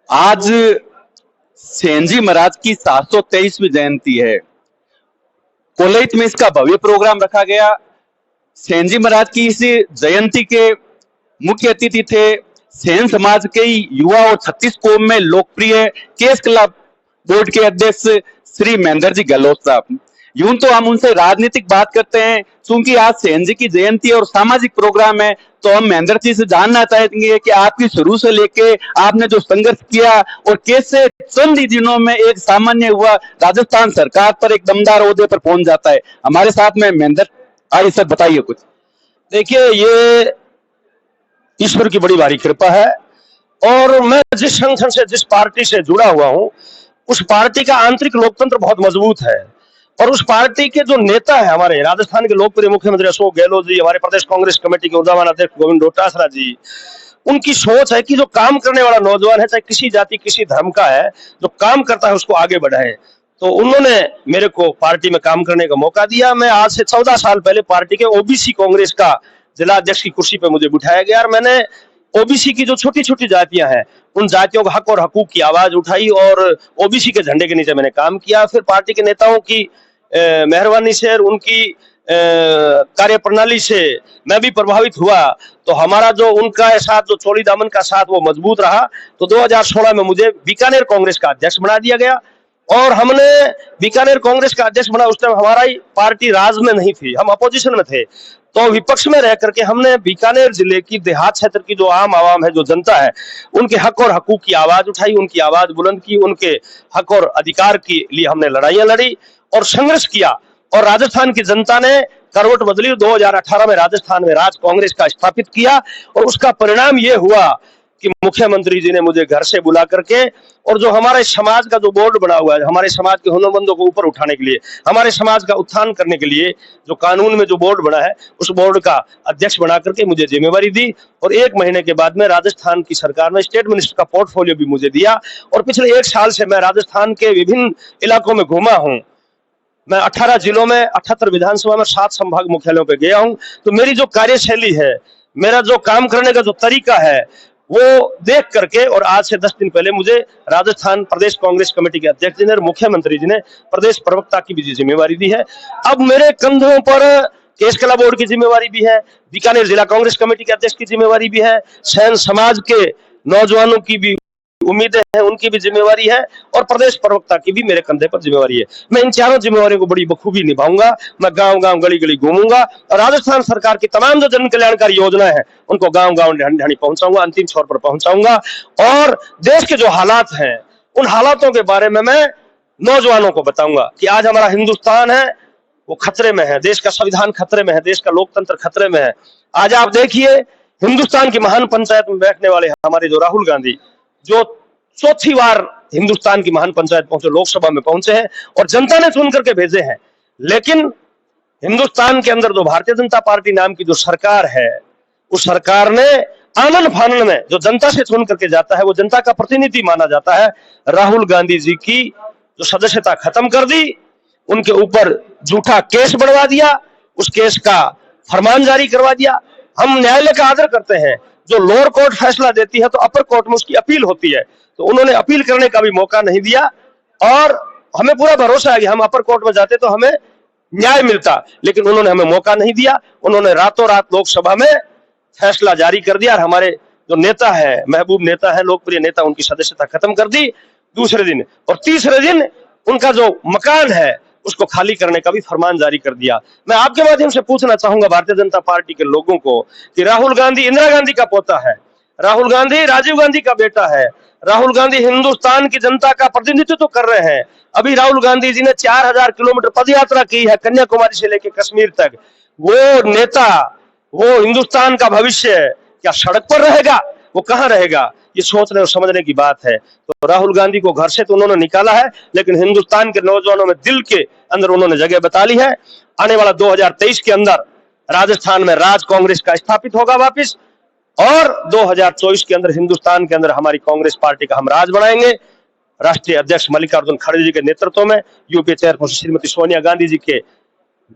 आज सेंजी महाराज की 723वीं जयंती है। कोलैत में इसका भव्य प्रोग्राम रखा गया। सेंजी महाराज की इस जयंती के मुख्य अतिथि थे सेन समाज के युवा और छत्तीस कौम में लोकप्रिय केस क्लब बोर्ड के अध्यक्ष श्री महेंद्र जी गहलोत साहब। यूं तो हम उनसे राजनीतिक बात करते हैं, क्योंकि आज सेन जी की जयंती और सामाजिक प्रोग्राम है, तो हम महेंद्र जी से जानना चाहेंगे कि आपकी शुरू से लेके आपने जो संघर्ष किया और कैसे चंद ही दिनों में एक सामान्य हुआ राजस्थान सरकार पर एक दमदार ओहदे पर पहुंच जाता है। हमारे साथ में महेंद्र, आइए सर बताइए कुछ। देखिए, ये ईश्वर की बड़ी भारी कृपा है और मैं जिस संगठन से, जिस पार्टी से जुड़ा हुआ हूं, उस पार्टी का आंतरिक लोकतंत्र बहुत मजबूत है और उस पार्टी के जो नेता है, हमारे राजस्थान के लोकप्रिय मुख्यमंत्री अशोक गहलोत जी, हमारे प्रदेश कांग्रेस कमेटी के ऊर्जावान अध्यक्ष गोविंद डोटासरा जी, उनकी सोच है कि जो काम करने वाला नौजवान है, चाहे किसी जाति किसी धर्म का है, जो काम करता है उसको आगे बढ़ाए। तो उन्होंने मेरे को पार्टी में काम करने का मौका दिया। मैं आज से 14 साल पहले पार्टी के ओबीसी कांग्रेस का जिला अध्यक्ष की कुर्सी पे मुझे बिठाया गया और मैंने ओबीसी की जो छोटी छोटी जातियां हैं, उन जातियों का हक और हकूक की आवाज उठाई और ओबीसी के झंडे के नीचे मैंने काम किया। फिर पार्टी के नेताओं की मेहरबानी से और उनकी कार्य प्रणाली से मैं भी प्रभावित हुआ, तो हमारा जो उनका साथ, जो चोली दामन का साथ, वो मजबूत रहा। तो 2016 में मुझे बीकानेर कांग्रेस का अध्यक्ष बना दिया गया और हमने बीकानेर कांग्रेस का अध्यक्ष बना। उस टाइम हमारी पार्टी राज में नहीं थी, हम अपोजिशन में थे, तो विपक्ष में रह करके हमने बीकानेर जिले की देहात क्षेत्र की जो आम आवाम है, जो जनता है, उनके हक और हकूक की आवाज उठाई, उनकी आवाज बुलंद की, उनके हक और अधिकार के लिए हमने लड़ाइयां लड़ी और संघर्ष किया और राजस्थान की जनता ने करवट बदली। 2018 में राजस्थान में राज कांग्रेस का स्थापित किया और उसका परिणाम ये हुआ कि मुख्यमंत्री जी ने मुझे घर से बुला करके, और जो हमारे समाज का जो बोर्ड बना हुआ है, हमारे समाज के हुनरमंदों को ऊपर उठाने के लिए, हमारे समाज का उत्थान करने के लिए जो कानून में जो बोर्ड बना है, उस बोर्ड का अध्यक्ष बना करके मुझे जिम्मेवारी दी और 1 महीने के बाद में राजस्थान की सरकार ने स्टेट मिनिस्टर का पोर्टफोलियो भी मुझे दिया। और पिछले 1 साल से मैं राजस्थान के विभिन्न इलाकों में घूमा हूँ। मैं 18 जिलों में, 78 विधानसभा में, 7 संभाग मुख्यालयों पे गया हूं। तो मेरी जो कार्यशैली है, मेरा जो काम करने का जो तरीका है, वो देख करके, और आज से 10 दिन पहले मुझे राजस्थान प्रदेश कांग्रेस कमेटी के अध्यक्ष जी ने और मुख्यमंत्री जी ने प्रदेश प्रवक्ता की भी जिम्मेवारी दी है। अब मेरे कंधों पर केस कला बोर्ड की जिम्मेवारी भी है, बीकानेर जिला कांग्रेस कमेटी के अध्यक्ष की जिम्मेवारी भी है, सैन समाज के नौजवानों की भी उम्मीदें हैं, उनकी भी जिम्मेवारी है और प्रदेश प्रवक्ता की भी मेरे कंधे पर जिम्मेवारी है। मैं इन चारों जिम्मेवारियों को बड़ी बखूबी निभाऊंगा। मैं गांव गांव, गली गली घूमूंगा और राजस्थान सरकार की तमाम जो जन कल्याणकारी योजनाएं हैं, उनको गांव गांव ढाणी पहुंचाऊंगा, अंतिम छोर पर पहुंचाऊंगा। और देश के जो हालात हैं, उन हालातों के बारे में मैं नौजवानों को बताऊंगा कि आज हमारा हिंदुस्तान है, वो खतरे में है, देश का संविधान खतरे में है, देश का लोकतंत्र खतरे में है। आज आप देखिए, हिंदुस्तान की महान पंचायत में बैठने वाले हमारे जो राहुल गांधी, जो 4थी बार हिंदुस्तान की महान पंचायत पहुंचे, लोकसभा में पहुंचे हैं और जनता ने चुन करके भेजे हैं। लेकिन हिंदुस्तान के अंदर जो भारतीय जनता पार्टी नाम की जो सरकार है, उस सरकार ने आनन फानन में जो जनता से चुन करके जाता है, वो जनता का प्रतिनिधि माना जाता है, राहुल गांधी जी की जो सदस्यता खत्म कर दी, उनके ऊपर झूठा केस बढ़वा दिया, उस केस का फरमान जारी करवा दिया। हम न्यायालय का आदर करते हैं, जो लोअर कोर्ट फैसला देती है तो अपर कोर्ट में उसकी अपील होती है, तो उन्होंने अपील करने का भी मौका नहीं दिया और हमें पूरा भरोसा है कि हम अपर कोर्ट में जाते तो हमें न्याय मिलता, लेकिन उन्होंने हमें मौका नहीं दिया। उन्होंने रातों रात लोकसभा में फैसला जारी कर दिया और हमारे जो नेता है, महबूब नेता है, लोकप्रिय नेता, उनकी सदस्यता खत्म कर दी दूसरे दिन, और तीसरे दिन उनका जो मकान है उसको खाली करने का भी फरमान जारी कर दिया। मैं आपके माध्यम से पूछना चाहूंगा भारतीय जनता पार्टी के लोगों को कि राहुल गांधी इंदिरा गांधी का पोता है, राहुल गांधी राजीव गांधी का बेटा है, राहुल गांधी हिंदुस्तान की जनता का प्रतिनिधित्व तो कर रहे हैं। अभी राहुल गांधी जी ने 4000 किलोमीटर पदयात्रा की है, कन्याकुमारी से लेकर कश्मीर तक। वो नेता, वो हिंदुस्तान का भविष्य क्या सड़क पर रहेगा? वो कहां रहेगा? ये सोचने और समझने की बात है। तो राहुल गांधी को घर से तो उन्होंने निकाला है, लेकिन हिंदुस्तान के नौजवानों में दिल के अंदर उन्होंने जगह बता ली है। आने वाला 2023 के अंदर राजस्थान में राज कांग्रेस का स्थापित होगा वापिस, और 2024 के अंदर हिंदुस्तान के अंदर हमारी कांग्रेस पार्टी का हम राज बनाएंगे। राष्ट्रीय अध्यक्ष मल्लिकार्जुन खड़गे जी के नेतृत्व में, यूपीए चेयरपर्सन श्रीमती सोनिया गांधी जी के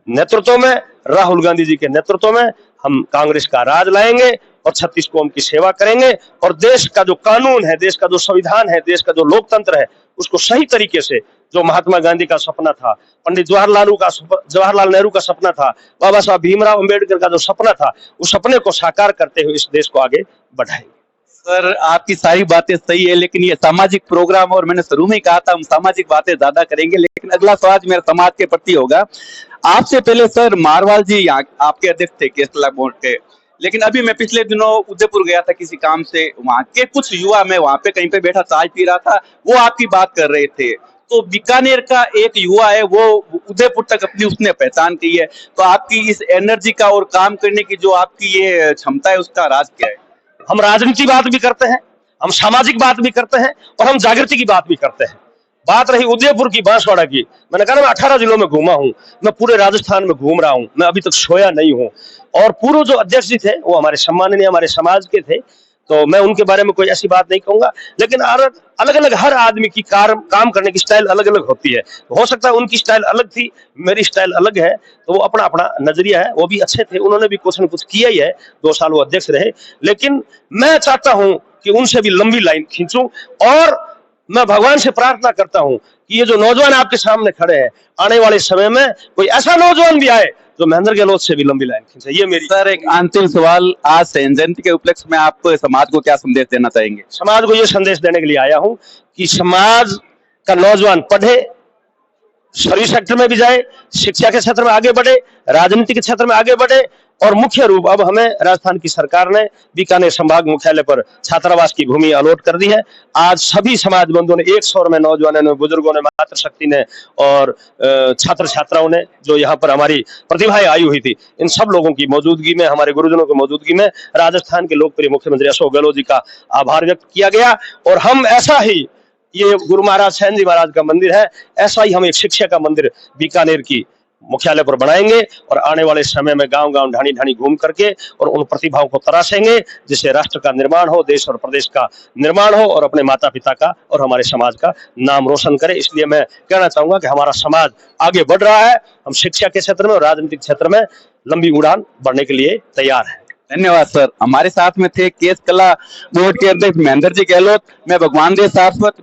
नेतृत्व में, राहुल गांधी जी के नेतृत्व में हम कांग्रेस का राज लाएंगे और 36 कौम की सेवा करेंगे और देश का जो कानून है, देश का जो संविधान है, देश का जो लोकतंत्र है, उसको सही तरीके से, जो महात्मा गांधी का सपना था, पंडित जवाहरलाल नेहरू का सपना था, बाबा साहब भीमराव अंबेडकर का जो सपना था, उस सपने को साकार करते हुए इस देश को आगे बढ़ाएंगे। सर, आपकी सारी बातें सही है, लेकिन ये सामाजिक प्रोग्राम, और मैंने शुरू में ही कहा था हम सामाजिक बातें ज्यादा करेंगे, लेकिन अगला सवाल मेरा समाज के प्रति होगा। आपसे पहले सर मारवाल जी यहाँ आपके अध्यक्ष थे केसला बोर्ड के, लेकिन अभी मैं पिछले दिनों उदयपुर गया था किसी काम से, वहाँ के कुछ युवा, मैं वहाँ पे कहीं पे बैठा चाय पी रहा था, वो आपकी बात कर रहे थे। तो बीकानेर का एक युवा है, वो उदयपुर तक अपनी उसने पहचान की है, तो आपकी इस एनर्जी का और काम करने की जो आपकी ये क्षमता है, उसका राज क्या है? हम राजनीति बात भी करते हैं, हम सामाजिक बात भी करते हैं और हम जागृति की बात भी करते हैं। बात रही उदयपुर की, बांसवाड़ा की, मैंने कहा ना मैं 18 जिलों में घूमा हूं, मैं पूरे राजस्थान में घूम रहा हूं, मैं अभी तक सोया नहीं हूं। और पूर्व जो अध्यक्ष जी थे वो हमारे सम्माननीय, हमारे समाज के थे, तो मैं उनके बारे में कोई ऐसी बात नहीं कहूंगा। लेकिन अलग अलग हर आदमी की काम करने की स्टाइल अलग अलग होती है। हो सकता है उनकी स्टाइल अलग थी, मेरी स्टाइल अलग है, तो वो अपना अपना नजरिया है। वो भी अच्छे थे, उन्होंने भी कुछ न कुछ किया ही है, 2 साल वो अध्यक्ष रहे। लेकिन मैं चाहता हूं कि उनसे भी लंबी लाइन खींचूं और मैं भगवान से प्रार्थना करता हूं कि ये जो नौजवान आपके सामने खड़े हैं, आने वाले समय में कोई ऐसा नौजवान भी आए जो महेंद्र गहलोत से भी लंबी लाइन खींचे। ये मेरी। सर, एक अंतिम सवाल, आज सेन जयंती के उपलक्ष्य में आप समाज को क्या संदेश देना चाहेंगे? समाज को ये संदेश देने के लिए आया हूं कि समाज का नौजवान पढ़े, सर्विस सेक्टर में भी जाए, शिक्षा के क्षेत्र में आगे बढ़े, राजनीति के क्षेत्र में आगे बढ़े। और मुख्य रूप अब हमें राजस्थान की सरकार ने बीकानेर संभाग मुख्यालय पर छात्रावास की भूमि अलॉट कर दी है। आज सभी समाज बंधुओं ने, एक स्वर में, नौजवानों ने, बुजुर्गों ने, मातृशक्ति ने और छात्र छात्राओं ने, जो यहाँ पर हमारी प्रतिभाएं आई हुई थी, इन सब लोगों की मौजूदगी में, हमारे गुरुजनों की मौजूदगी में राजस्थान के लोकप्रिय मुख्यमंत्री अशोक गहलोत जी का आभार व्यक्त किया गया। और हम ऐसा ही, ये गुरु महाराज सैन जी महाराज का मंदिर है, ऐसा ही हम एक शिक्षा का मंदिर बीकानेर की मुख्यालय पर बनाएंगे और आने वाले समय में गांव गांव, ढाणी ढाणी घूम करके और उन प्रतिभाओं को तराशेंगे, जिससे राष्ट्र का निर्माण हो, देश और प्रदेश का निर्माण हो और अपने माता पिता का और हमारे समाज का नाम रोशन करे। इसलिए मैं कहना चाहूंगा कि हमारा समाज आगे बढ़ रहा है, हम शिक्षा के क्षेत्र में और राजनीतिक क्षेत्र में लंबी उड़ान बढ़ने के लिए तैयार है। धन्यवाद सर। हमारे साथ में थे केस कला बोर्ड के अध्यक्ष महेंद्र जी गहलोत, मैं भगवान देव शाश्वत।